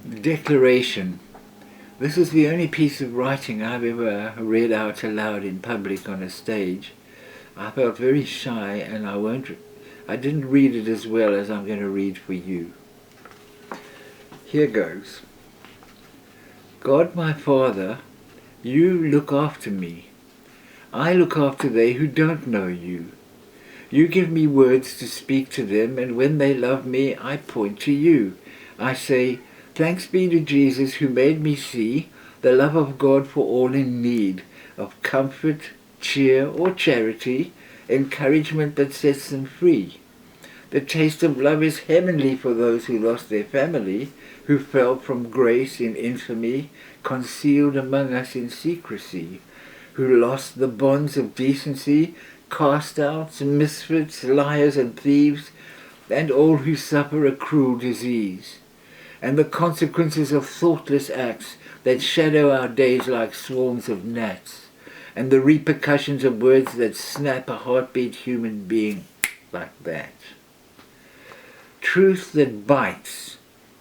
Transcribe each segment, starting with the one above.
Declaration. This is the only piece of writing I've ever read out aloud in public on a stage. I felt very shy and I didn't read it as well as I'm going to read for you. Here goes. God my Father, you look after me. I look after they who don't know you. You give me words to speak to them, and when they love me, I point to you. I say, thanks be to Jesus who made me see the love of God for all in need of comfort, cheer or charity, encouragement that sets them free. The taste of love is heavenly for those who lost their family, who fell from grace in infamy, concealed among us in secrecy, who lost the bonds of decency, cast-outs, misfits, liars and thieves, and all who suffer a cruel disease, and the consequences of thoughtless acts that shadow our days like swarms of gnats, and the repercussions of words that snap a heartbeat human being like that. Truth that bites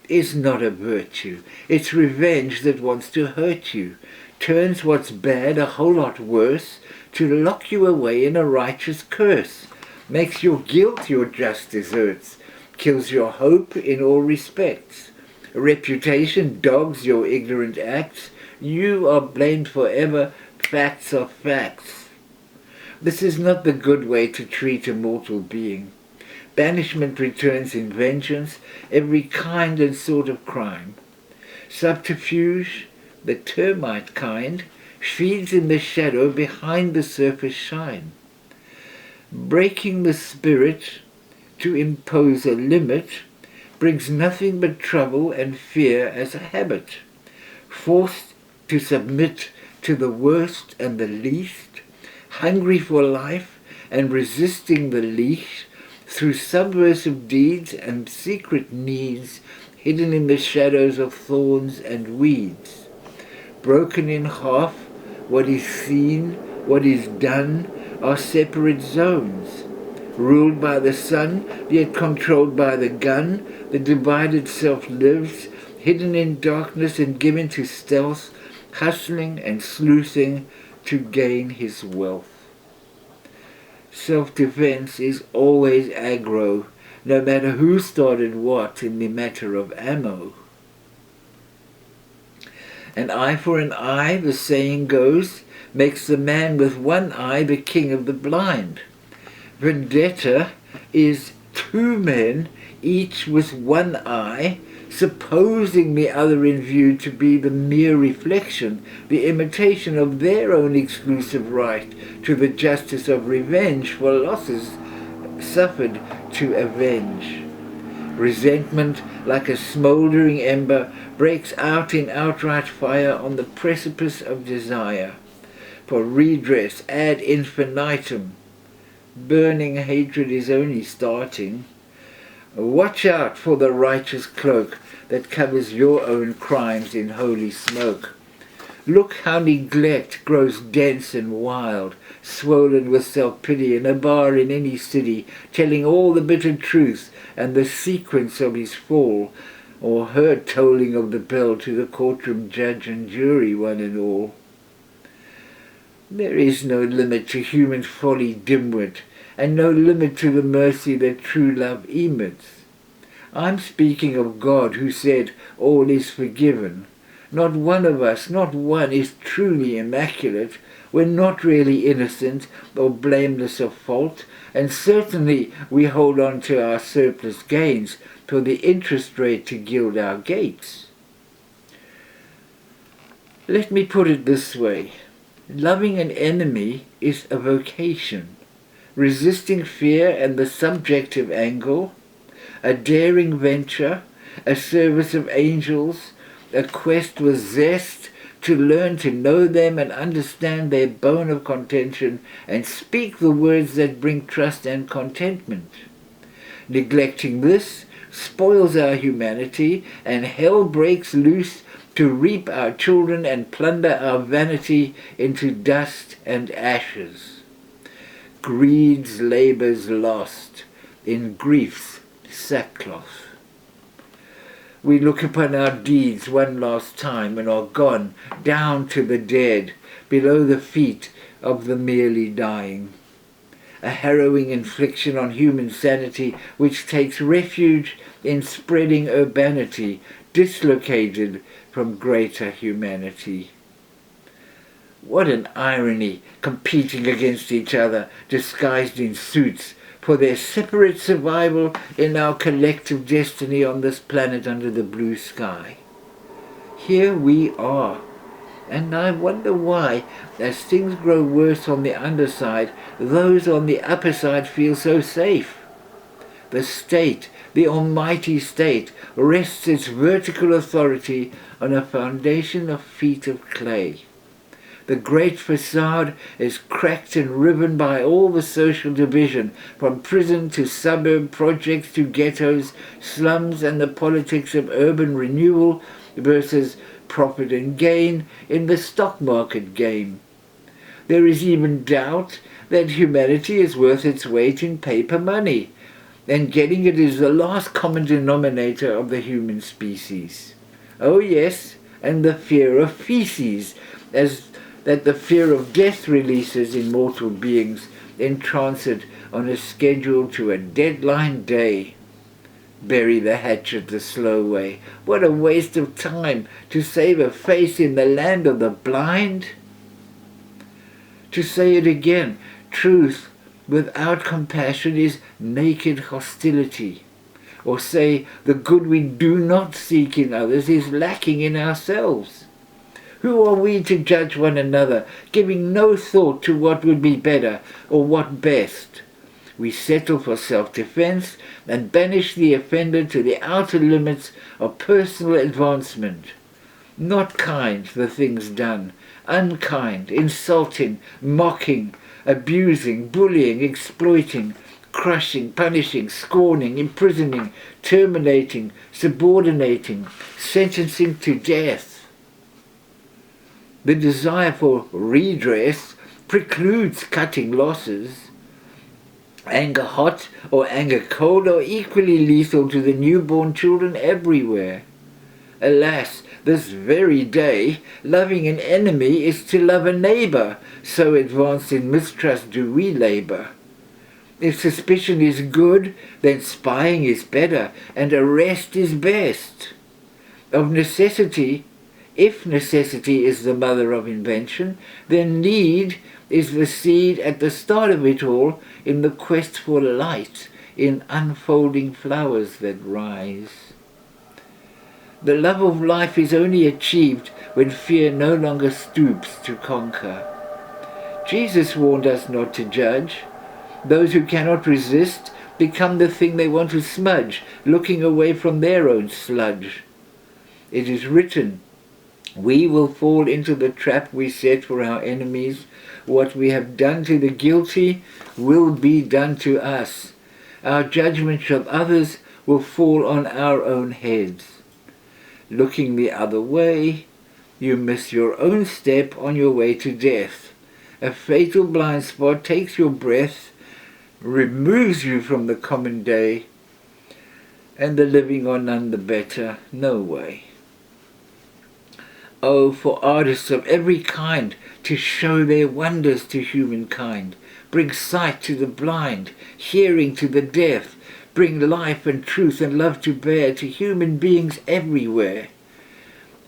is not a virtue. It's revenge that wants to hurt you, turns what's bad a whole lot worse to lock you away in a righteous curse, makes your guilt your just deserts, kills your hope in all respects. Reputation dogs your ignorant acts. You are blamed forever. Facts are facts. This is not the good way to treat a mortal being. Banishment returns in vengeance every kind and sort of crime. Subterfuge, the termite kind, feeds in the shadow behind the surface shine. Breaking the spirit to impose a limit brings nothing but trouble and fear as a habit. Forced to submit to the worst and the least, hungry for life and resisting the leash, through subversive deeds and secret needs hidden in the shadows of thorns and weeds. Broken in half, what is seen, what is done, are separate zones. Ruled by the sun, yet controlled by the gun, the divided self lives, hidden in darkness and given to stealth, hustling and sleuthing to gain his wealth. Self-defense is always aggro, no matter who started what in the matter of ammo. An eye for an eye, the saying goes, makes the man with one eye the king of the blind. Vendetta is two men, each with one eye, supposing the other in view to be the mere reflection, the imitation of their own exclusive right to the justice of revenge for losses suffered to avenge. Resentment, like a smouldering ember, breaks out in outright fire on the precipice of desire. For redress ad infinitum. Burning hatred is only starting. Watch out for the righteous cloak that covers your own crimes in holy smoke. Look how neglect grows dense and wild, swollen with self-pity in a bar in any city, telling all the bitter truth and the sequence of his fall, or her tolling of the bell to the courtroom judge and jury, one and all. There is no limit to human folly dimwit, and no limit to the mercy that true love emits. I'm speaking of God who said, all is forgiven. Not one of us, not one, is truly immaculate. We're not really innocent or blameless of fault, and certainly we hold on to our surplus gains for the interest rate to gild our gates. Let me put it this way. Loving an enemy is a vocation. Resisting fear and the subjective angle, a daring venture, a service of angels, a quest with zest to learn to know them and understand their bone of contention and speak the words that bring trust and contentment. Neglecting this spoils our humanity, and hell breaks loose to reap our children and plunder our vanity into dust and ashes. Greed's labours lost, in grief's sackcloth. We look upon our deeds one last time and are gone down to the dead, below the feet of the merely dying. A harrowing infliction on human sanity which takes refuge in spreading urbanity, dislocated from greater humanity. What an irony, competing against each other, disguised in suits, for their separate survival in our collective destiny on this planet under the blue sky. Here we are, and I wonder why, as things grow worse on the underside, those on the upper side feel so safe. The state, the almighty state, rests its vertical authority on a foundation of feet of clay. The great facade is cracked and riven by all the social division, from prison to suburb projects to ghettos, slums, and the politics of urban renewal versus profit and gain in the stock market game. There is even doubt that humanity is worth its weight in paper money, and getting it is the last common denominator of the human species. Oh yes, and the fear of feces, as that the fear of death releases in mortal beings in transit on a schedule to a deadline day. Bury the hatchet the slow way. What a waste of time to save a face in the land of the blind. To say it again, truth without compassion is naked hostility. Or say, the good we do not seek in others is lacking in ourselves. Who are we to judge one another, giving no thought to what would be better or what best? We settle for self-defense and banish the offender to the outer limits of personal advancement. Not kind, the things done, unkind, insulting, mocking, abusing, bullying, exploiting, crushing, punishing, scorning, imprisoning, terminating, subordinating, sentencing to death. The desire for redress precludes cutting losses. Anger hot or anger cold are equally lethal to the newborn children everywhere. Alas, this very day, loving an enemy is to love a neighbour, so advanced in mistrust do we labour. If suspicion is good, then spying is better, and arrest is best. Of necessity, if necessity is the mother of invention, then need is the seed at the start of it all in the quest for light, in unfolding flowers that rise. The love of life is only achieved when fear no longer stoops to conquer. Jesus warned us not to judge. Those who cannot resist become the thing they want to smudge, looking away from their own sludge. It is written, we will fall into the trap we set for our enemies. What we have done to the guilty will be done to us. Our judgment of others will fall on our own heads. Looking the other way, you miss your own step on your way to death. A fatal blind spot takes your breath, removes you from the common day, and the living are none the better, no way. Oh, for artists of every kind to show their wonders to humankind, bring sight to the blind, hearing to the deaf, bring life and truth and love to bear to human beings everywhere.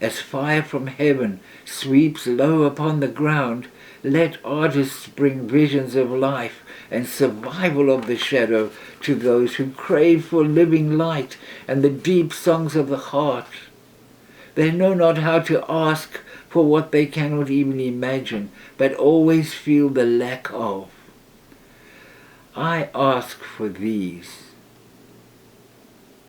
As fire from heaven sweeps low upon the ground, let artists bring visions of life and survival of the shadow to those who crave for living light and the deep songs of the heart. They know not how to ask for what they cannot even imagine, but always feel the lack of. I ask for these.